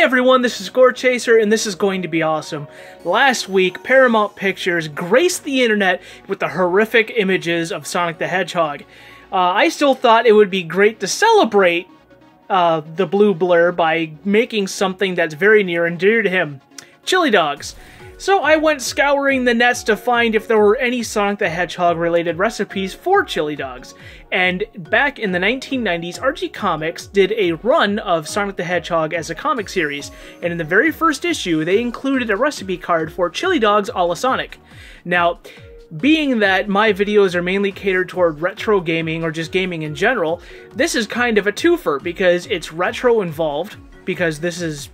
everyone, this is Gore Chaser, and this is going to be awesome. Last week, Paramount Pictures graced the internet with the horrific images of Sonic the Hedgehog. I still thought it would be great to celebrate the blue blur by making something that's very near and dear to him. Chili dogs. So I went scouring the nets to find if there were any Sonic the Hedgehog related recipes for chili dogs. And back in the 1990s, Archie Comics did a run of Sonic the Hedgehog as a comic series. And in the very first issue, they included a recipe card for chili dogs a la Sonic. Now, being that my videos are mainly catered toward retro gaming or just gaming in general, this is kind of a twofer because it's retro involved, because this is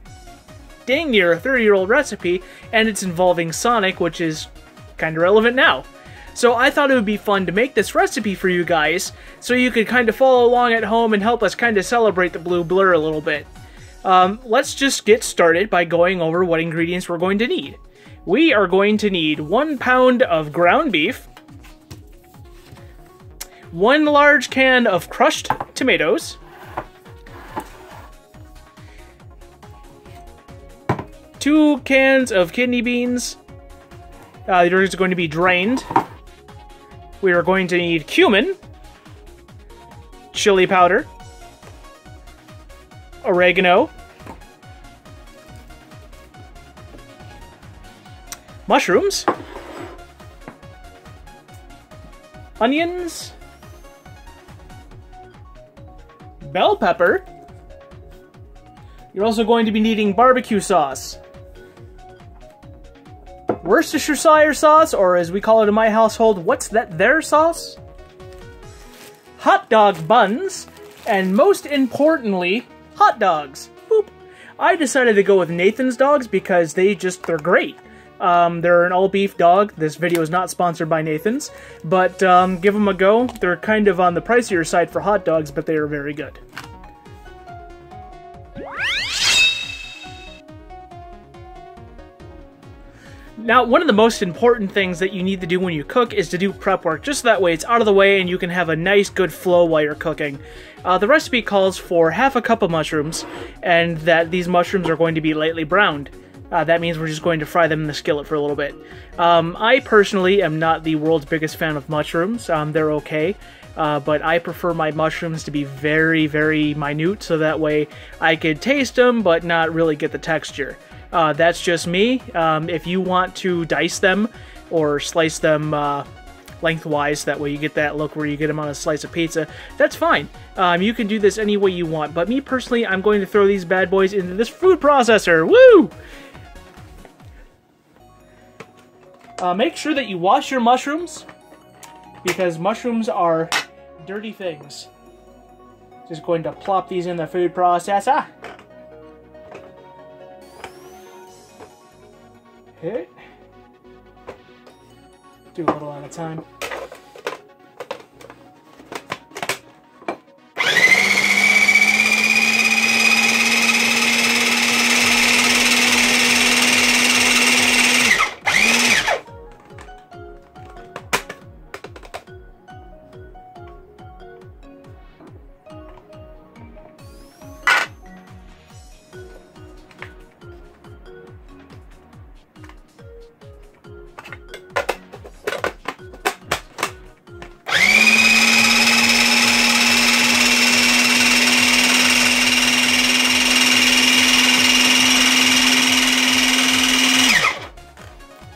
dang near a 30-year-old recipe, and it's involving Sonic, which is kind of relevant now. So I thought it would be fun to make this recipe for you guys, so you could kind of follow along at home and help us kind of celebrate the blue blur a little bit. Let's just get started by going over what ingredients we're going to need. We are going to need 1 pound of ground beef, 1 large can of crushed tomatoes, 2 cans of kidney beans. They're just going to be drained. We are going to need cumin, chili powder, oregano, mushrooms, onions, bell pepper. You're also going to be needing barbecue sauce, Worcestershire sauce, or as we call it in my household, what's that there sauce? Hot dog buns, and most importantly, hot dogs. Boop. I decided to go with Nathan's dogs because they're great. They're an all-beef dog. This video is not sponsored by Nathan's, but give them a go. They're kind of on the pricier side for hot dogs, but they are very good. Now, one of the most important things that you need to do when you cook is to do prep work, just that way it's out of the way and you can have a nice, good flow while you're cooking. The recipe calls for half a cup of mushrooms, and that these mushrooms are going to be lightly browned. That means we're just going to fry them in the skillet for a little bit. I personally am not the world's biggest fan of mushrooms. They're okay, but I prefer my mushrooms to be very, very minute, so that way I could taste them but not really get the texture. That's just me. If you want to dice them or slice them lengthwise, that way you get that look where you get them on a slice of pizza, that's fine. You can do this any way you want, but me personally, I'm going to throw these bad boys into this food processor. Woo! Make sure that you wash your mushrooms, because mushrooms are dirty things. Just going to plop these in the food processor. Hit. Do a little at a time.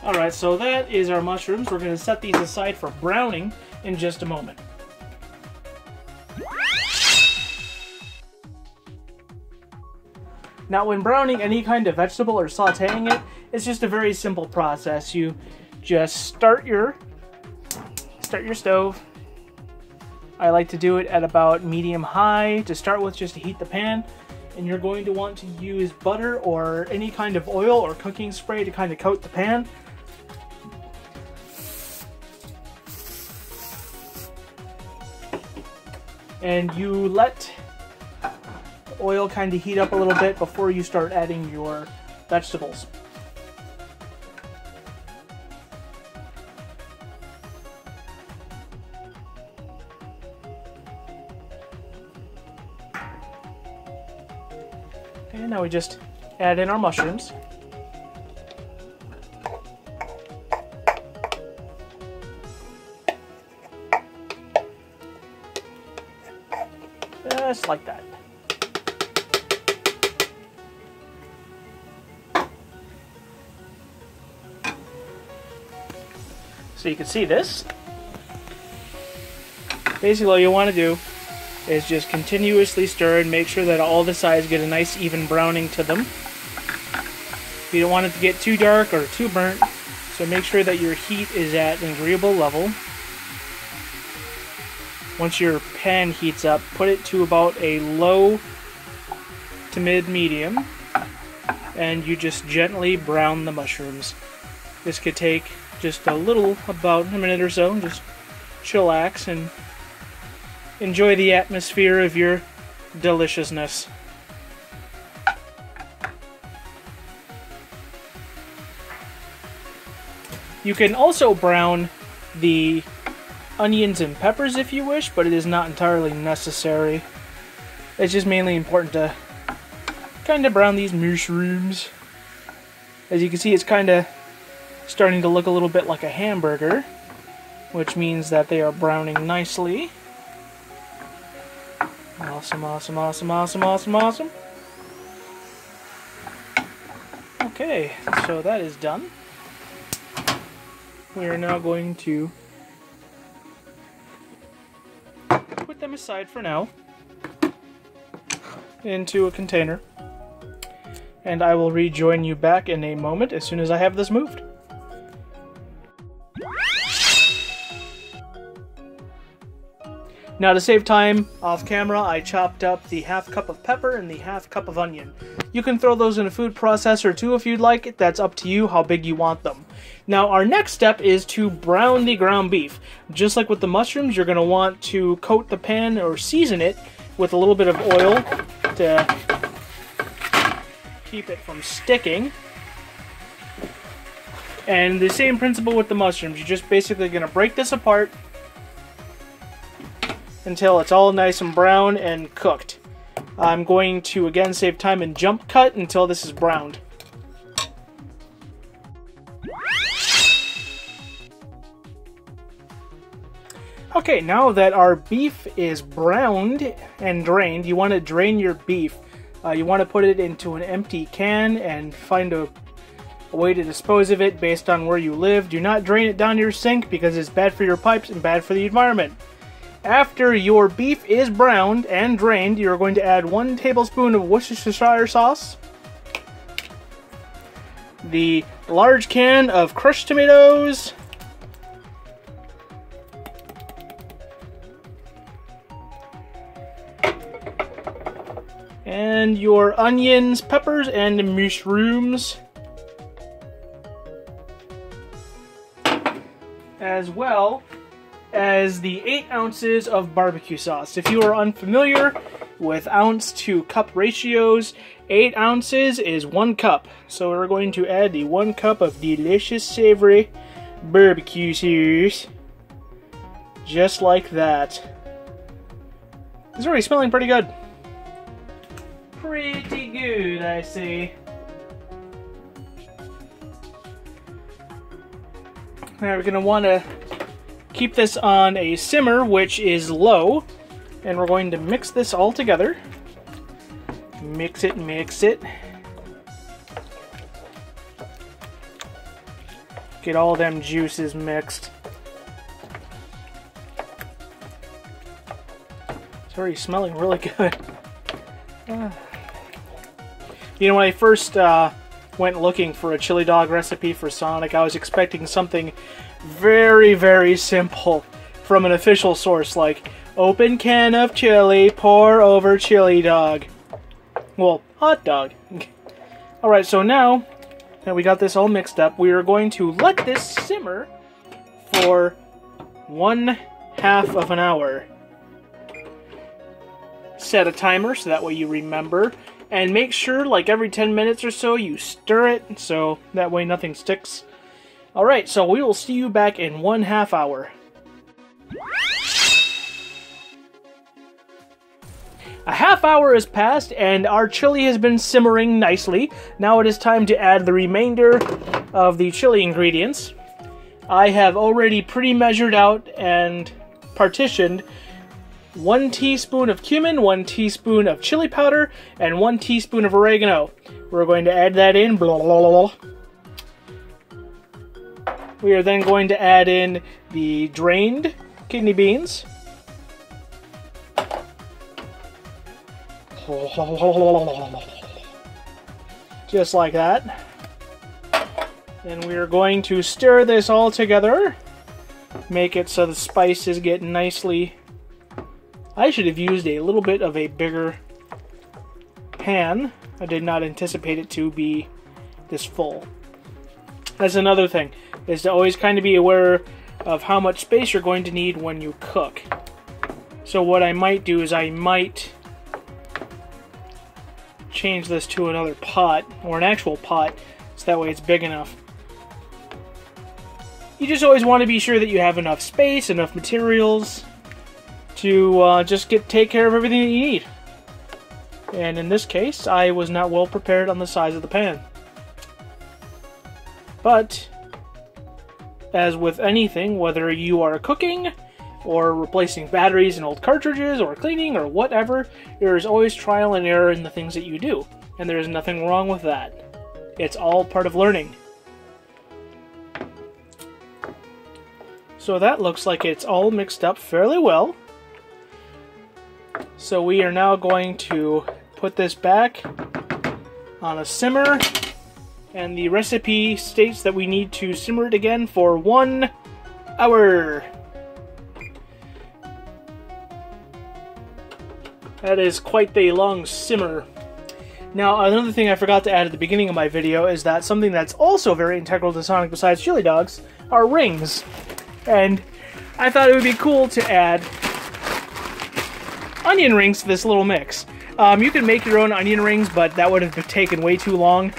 Alright, so that is our mushrooms. We're going to set these aside for browning in just a moment. Now, when browning any kind of vegetable or sauteing it, it's just a very simple process. You just start your stove. I like to do it at about medium-high to start with, just to heat the pan. And you're going to want to use butter or any kind of oil or cooking spray to kind of coat the pan. And you let the oil kind of heat up a little bit before you start adding your vegetables. And now we just add in our mushrooms. Just like that. So you can see this. Basically all you want to do is just continuously stir and make sure that all the sides get a nice even browning to them. You don't want it to get too dark or too burnt, so make sure that your heat is at an agreeable level. Once your pan heats up, put it to about a low to mid-medium, and you just gently brown the mushrooms. This could take just a little, about a minute or so. Just chillax and enjoy the atmosphere of your deliciousness. You can also brown the onions and peppers if you wish, but it is not entirely necessary. It's just mainly important to kind of brown these mushrooms. As you can see, it's kind of starting to look a little bit like a hamburger, which means that they are browning nicely. Awesome, awesome, awesome, awesome, awesome, awesome. Okay, so that is done. We are now going to put them aside for now into a container, and I will rejoin you back in a moment as soon as I have this moved. Now to save time off camera, I chopped up the ½ cup of pepper and the ½ cup of onion. You can throw those in a food processor too if you'd like. That's up to you how big you want them. Now our next step is to brown the ground beef. Just like with the mushrooms, you're going to want to coat the pan or season it with a little bit of oil to keep it from sticking. And the same principle with the mushrooms. You're just basically going to break this apart until it's all nice and brown and cooked. I'm going to again save time and jump cut until this is browned. Okay, now that our beef is browned and drained, you want to drain your beef. You want to put it into an empty can and find a way to dispose of it based on where you live. Do not drain it down your sink because it's bad for your pipes and bad for the environment. After your beef is browned and drained, you're going to add 1 tablespoon of Worcestershire sauce, the large can of crushed tomatoes, and your onions, peppers, and mushrooms, as well as the 8 ounces of barbecue sauce. If you are unfamiliar with ounce to cup ratios, 8 ounces is 1 cup. So we're going to add the 1 cup of delicious savory barbecue sauce. Just like that. It's already smelling pretty good. Pretty good, I say. Now we're going to want to keep this on a simmer, which is low, and we're going to mix this all together. Mix it, mix it. Get all them juices mixed. It's already smelling really good. You know, when I first went looking for a chili dog recipe for Sonic, I was expecting something very, very simple from an official source, like open can of chili, pour over chili dog. Well, hot dog. Alright, so now that we got this all mixed up, we are going to let this simmer for 1/2 of an hour. Set a timer so that way you remember, and make sure like every 10 minutes or so you stir it so that way nothing sticks. Alright, so we will see you back in 1/2 hour. A half hour has passed and our chili has been simmering nicely. Now it is time to add the remainder of the chili ingredients. I have already pre-measured out and partitioned 1 teaspoon of cumin, 1 teaspoon of chili powder, and 1 teaspoon of oregano. We're going to add that in. Blah, blah, blah, blah. We are then going to add in the drained kidney beans. Just like that. Then we are going to stir this all together. Make it so the spices get nicely... I should have used a little bit of a bigger pan. I did not anticipate it to be this full. That's another thing, is to always kind of be aware of how much space you're going to need when you cook. So what I might do is I might change this to another pot, or an actual pot, so that way it's big enough. You just always want to be sure that you have enough space, enough materials to just take care of everything that you need. And in this case, I was not well prepared on the size of the pan. But, as with anything, whether you are cooking, or replacing batteries in old cartridges, or cleaning, or whatever, there is always trial and error in the things that you do. And there is nothing wrong with that. It's all part of learning. So that looks like it's all mixed up fairly well. So we are now going to put this back on a simmer. And the recipe states that we need to simmer it again for 1 hour. That is quite the long simmer. Now, another thing I forgot to add at the beginning of my video is that something that's also very integral to Sonic besides chili dogs are rings. And I thought it would be cool to add onion rings to this little mix. You can make your own onion rings, but that would have taken way too long.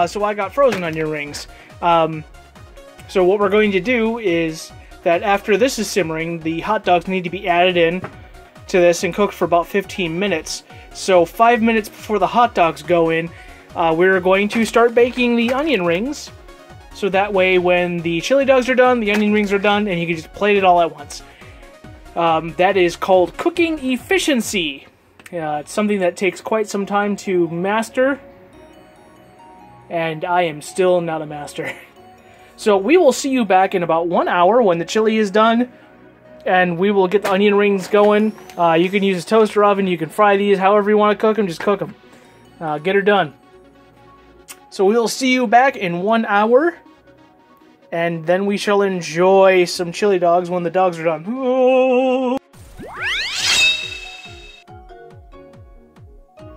So I got frozen onion rings. So what we're going to do is that after this is simmering, the hot dogs need to be added in to this and cooked for about 15 minutes. So 5 minutes before the hot dogs go in, we're going to start baking the onion rings. So that way when the chili dogs are done, the onion rings are done, and you can just plate it all at once. That is called cooking efficiency. It's something that takes quite some time to master, and I am still not a master. So we will see you back in about 1 hour when the chili is done, and we will get the onion rings going. You can use a toaster oven, you can fry these however you want to cook them, just cook them. Get her done. So we will see you back in 1 hour, and then we shall enjoy some chili dogs when the dogs are done. Oh.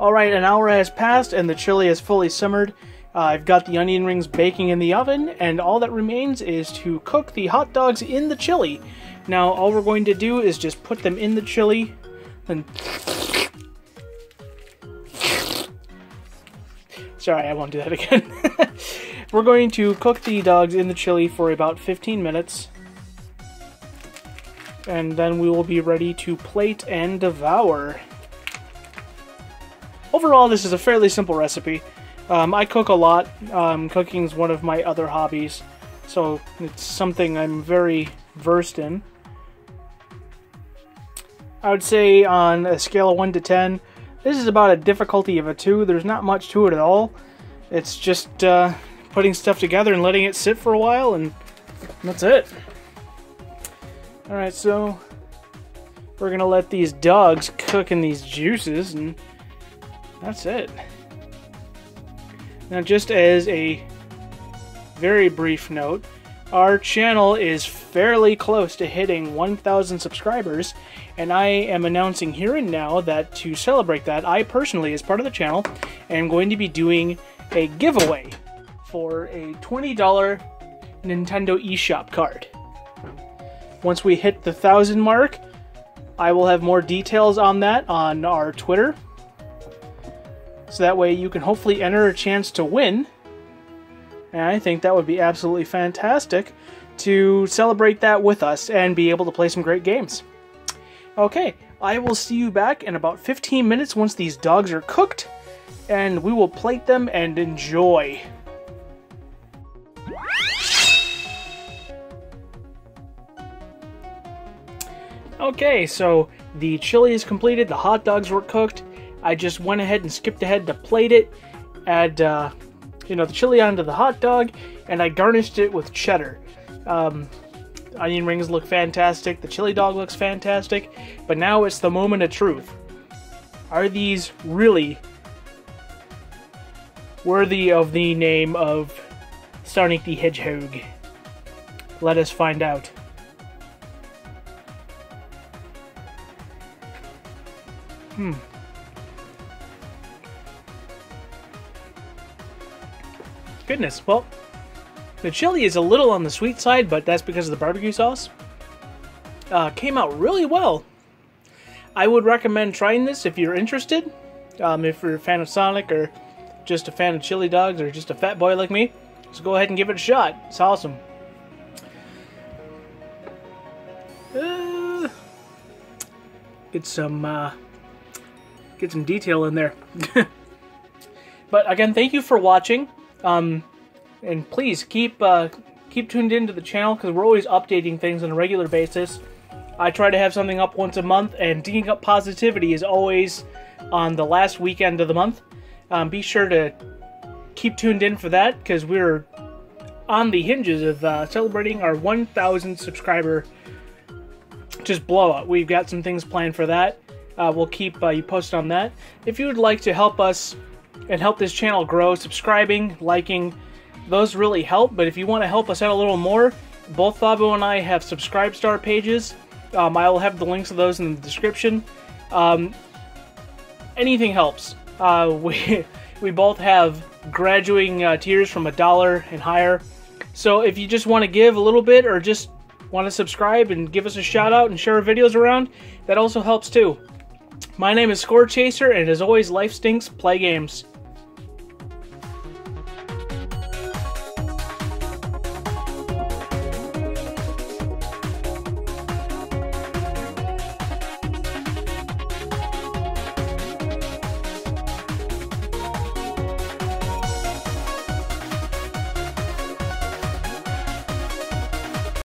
Alright, an hour has passed and the chili is fully simmered. I've got the onion rings baking in the oven, and all that remains is to cook the hot dogs in the chili. Now, all we're going to do is just put them in the chili, and... Sorry, I won't do that again. We're going to cook the dogs in the chili for about 15 minutes. And then we will be ready to plate and devour. Overall, this is a fairly simple recipe. I cook a lot. Cooking is one of my other hobbies, so it's something I'm very versed in. I would say on a scale of 1 to 10, this is about a difficulty of a 2. There's not much to it at all. It's just putting stuff together and letting it sit for a while, and that's it. Alright, so we're going to let these dogs cook in these juices, and that's it. Now, just as a very brief note, our channel is fairly close to hitting 1,000 subscribers, and I am announcing here and now that to celebrate that, I personally, as part of the channel, am going to be doing a giveaway for a $20 Nintendo eShop card. Once we hit the 1,000 mark, I will have more details on that on our Twitter. So that way you can hopefully enter a chance to win. And I think that would be absolutely fantastic to celebrate that with us and be able to play some great games. Okay, I will see you back in about 15 minutes once these dogs are cooked, and we will plate them and enjoy. Okay, so the chili is completed, the hot dogs were cooked. I just went ahead and skipped ahead to plate it, add the chili onto the hot dog, and I garnished it with cheddar. Onion rings look fantastic, the chili dog looks fantastic, but now it's the moment of truth. Are these really worthy of the name of Sonic the Hedgehog? Let us find out. Goodness, well, the chili is a little on the sweet side, but that's because of the barbecue sauce. Came out really well. I would recommend trying this if you're interested. If you're a fan of Sonic, or just a fan of chili dogs, or just a fat boy like me, so go ahead and give it a shot. It's awesome. Get some detail in there. But again, thank you for watching. And please keep tuned into the channel, because we're always updating things on a regular basis. I try to have something up once a month, and Digging Up Positivity is always on the last weekend of the month. Be sure to keep tuned in for that, because we're on the hinges of celebrating our 1,000 subscriber just blowout. We've got some things planned for that. We'll keep you posted on that. If you would like to help us and help this channel grow, subscribing, liking, those really help. But if you want to help us out a little more, both Thabo and I have Subscribe Star pages. I will have the links to those in the description. Anything helps. We both have graduating tiers from $1 and higher. So if you just want to give a little bit, or just want to subscribe and give us a shout out and share our videos around, that also helps too. My name is Score Chaser, and as always, life stinks, play games.